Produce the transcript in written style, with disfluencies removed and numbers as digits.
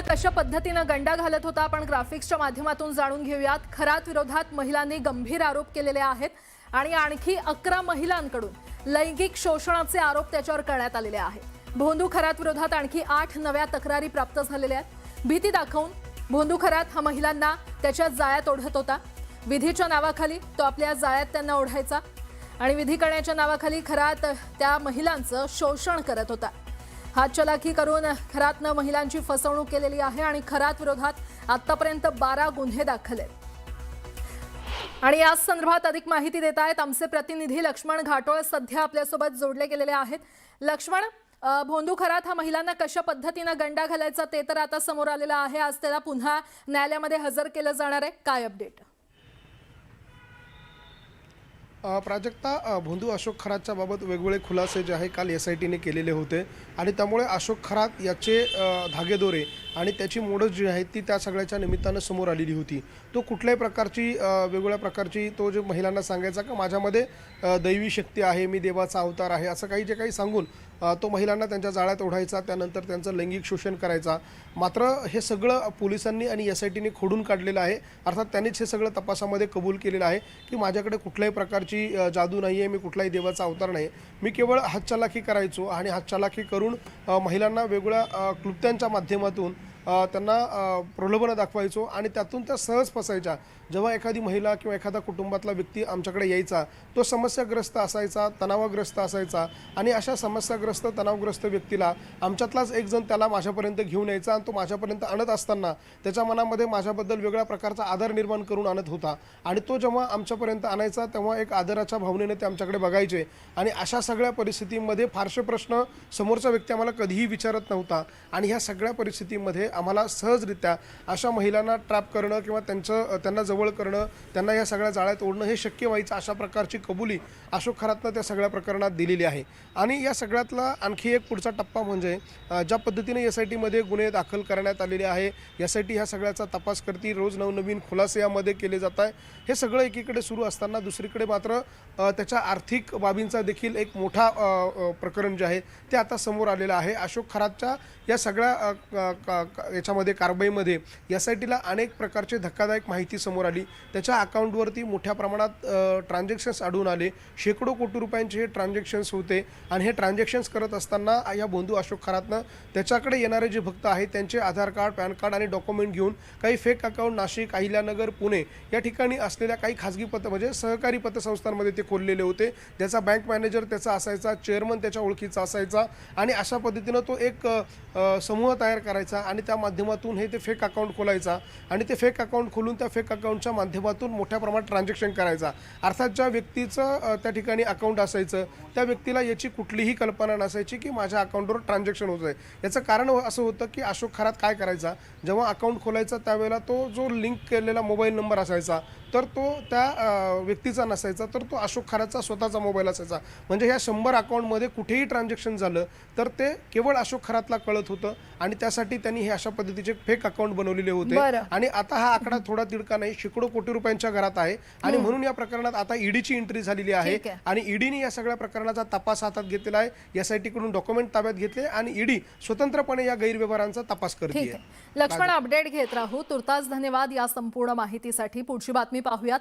महिलांना कशा पद्धतीने गंडा घालत होता आपण ग्राफिक्सच्या माध्यमातून जाणून घेऊयात। खरात विरोधात महिलांनी गंभीर आरोप केलेले आहेत आणि आणखी 11 महिलांकडून लैंगिक शोषणाचे आरोप त्याच्यावर करण्यात आलेले आहेत। भोंदू खरात विरोधात आणखी 8 नव्या तक्रारी प्राप्त झालेल्या आहेत। भीती दाखवून भोंदू खरात हा महिलांना त्याच्या जाळ्यात ओढत होता। विधीच्या नावाखाली तो आपल्या जाळ्यात त्यांना ओढायचा आणि विधी करण्याच्या नावाखाली खरात त्या महिलांचं शोषण करत होता। हातचलाखी करून खरातनं महिलांची फसवणूक केलेली आहे आणि खरात विरोधात आतापर्यंत 12 गुन्हे दाखल आहेत। आणि या संदर्भात अधिक माहिती देत आहेत आमचे प्रतिनिधी लक्ष्मण घाटोळ सध्या आपल्यासोबत जोडले गेलेले आहेत। लक्ष्मण, भोंदू खरात हा महिलांना कशा पद्धतीने गंडा घालायचा ते तर आता समोर आलेला आहे। आज त्याला पुन्हा न्यायालयामध्ये हजर केलं जाणार आहे, काय अपडेट? प्राजक्ता, भोंदू अशोक खरातच्या बाबत वेगवेगळे खुलासे जे आहे काल SITने केलेले होते आणि त्यामुळे अशोक खरात याचे धागेदोरे आणि त्याची मोडच जी आहे ती त्या सगळ्याच्या निमित्तानं समोर आलेली होती। तो कुठल्याही प्रकारची वेगवेगळ्या प्रकारची तो जे महिलांना सांगायचा का माझ्यामध्ये दैवी शक्ती आहे, मी देवाचा अवतार आहे, असं काही जे काही सांगून तो महिलांना त्यांच्या जाळ्यात ओढायचा, त्यानंतर त्यांचं लैंगिक शोषण करायचा। मात्र हे सगळं पोलिसांनी आणि SITने खोडून काढलेलं आहे। अर्थात त्यांनीच हे सगळं तपासामध्ये कबूल केलेलं आहे की माझ्याकडे कुठल्याही प्रकारची जादू नाही आहे, मी कुठलाही देवाचा अवतार नाही, मी केवळ हातचलाखी करायचो आणि हातचलाखी करून महिलांना वेगवेगळ्या क्लुप्त्यांच्या माध्यमातून त्यांना प्रलोभनं दाखवायचो आणि त्यातून त्या सहज फसायच्या। जेव्हा एखादी महिला किंवा एखादा कुटुंबातला व्यक्ती आमच्याकडे यायचा तो समस्याग्रस्त असायचा, तणावग्रस्त असायचा आणि अशा समस्याग्रस्त तणावग्रस्त व्यक्तीला आमच्यातलाच एक जण त्याला माझ्यापर्यंत घेऊन यायचा आणि तो माझ्यापर्यंत आणत असताना त्याच्या मनामध्ये माझ्याबद्दल वेगळ्या प्रकारचा आदर निर्माण करून आणत होता आणि तो जेव्हा आमच्यापर्यंत आणायचा तेव्हा एक आदराच्या भावनेने ते आमच्याकडे बघायचे आणि अशा सगळ्या परिस्थितीमध्ये फारसे प्रश्न समोरचा व्यक्ती आम्हाला कधीही विचारत नव्हता आणि ह्या सगळ्या परिस्थितीमध्ये आम्हाला सहजरित्या अशा महिलांना ट्रॅप करणं किंवा त्यांना जवळ करणं, त्यांना या सगळ्या जाळ्यात ओढणं हे शक्य व्हायचं। अशा प्रकारची कबुली अशोक खरातनं त्या सगळ्या प्रकरणात दिलेली आहे। आणि या सगळ्यातला आणखी एक पुढचा टप्पा म्हणजे ज्या पद्धतीने SITमध्ये गुन्हे दाखल करण्यात आलेले आहे, SIT ह्या सगळ्याचा तपास करती, रोज नवनवीन खुलासे यामध्ये केले जात आहे। हे सगळं एकीकडे सुरू असताना दुसरीकडे मात्र त्याच्या आर्थिक बाबींचा देखील एक मोठा प्रकरण जे आहे ते आता समोर आलेलं आहे। अशोक खरातच्या या सगळ्या याच्यामध्ये कारवाईमध्ये SITला अनेक प्रकारचे धक्कादायक माहिती समोर आली। त्याच्या अकाउंटवरती मोठ्या प्रमाणात ट्रान्झॅक्शन्स आढळून आले, शेकडो कोटी रुपयांचे हे ट्रान्झॅक्शन्स होते आणि हे ट्रान्झॅक्शन्स करत असताना या भोंदू अशोक खरातनं त्याच्याकडे येणारे जे भक्त आहेत त्यांचे आधार कार्ड, पॅन कार्ड आणि डॉक्युमेंट घेऊन काही फेक अकाउंट नाशिक, अहिल्यानगर, पुणे या ठिकाणी असलेल्या काही खाजगी म्हणजे सहकारी पतसंस्थांमध्ये ते खोललेले होते। त्याचा बँक मॅनेजर त्याचा असायचा, चेअरमन त्याच्या ओळखीचा असायचा आणि अशा पद्धतीनं तो एक समूह तयार करायचा आणि त्या माध्यमातून हे ते फेक अकाउंट खोलायचा आणि ते फेक अकाउंट खोलून त्या फेक अकाउंटच्या माध्यमातून मोठ्या प्रमाणात ट्रान्झॅक्शन करायचा। अर्थात ज्या व्यक्तीचं त्या ठिकाणी अकाउंट असायचं त्या व्यक्तीला याची कुठलीही कल्पना नसायची की माझ्या अकाउंटवर ट्रान्झॅक्शन होत आहे। याचं कारण असं होतं की अशोक खरात काय करायचा, जेव्हा अकाउंट खोलायचा त्यावेळेला तो जो लिंक केलेला मोबाईल नंबर असायचा तर तो त्या व्यक्तीचा नसायचा, तर तो अशोक खरातचा स्वतःचा मोबाईल असायचा। म्हणजे ह्या 100 अकाउंटमध्ये कुठेही ट्रान्झॅक्शन झालं तर ते केवळ अशोक खरातला कळत होतं आणि त्यासाठी त्यांनी हे अशा पद्धतीचे फेक अकाउंट बनवलेले होते। आणि आता हा आकडा थोडा तिडका नाही, शेकडो कोटी रुपयांच्या घरात आहे आणि म्हणून या प्रकरणात आता ईडीची एंट्री झालेली आहे आणि ईडीने या सगळ्या प्रकरणाचा तपास हातात घेतलेला आहे। SIT कडून डॉक्युमेंट ताब्यात घेतले आणि ईडी स्वतंत्रपणे या गैरव्यवहारांचा तपास करते। लक्ष्मण, अपडेट घेत राहू। तुर्तास धन्यवाद या संपूर्ण माहितीसाठी। पुढची बातमी पाहूयात।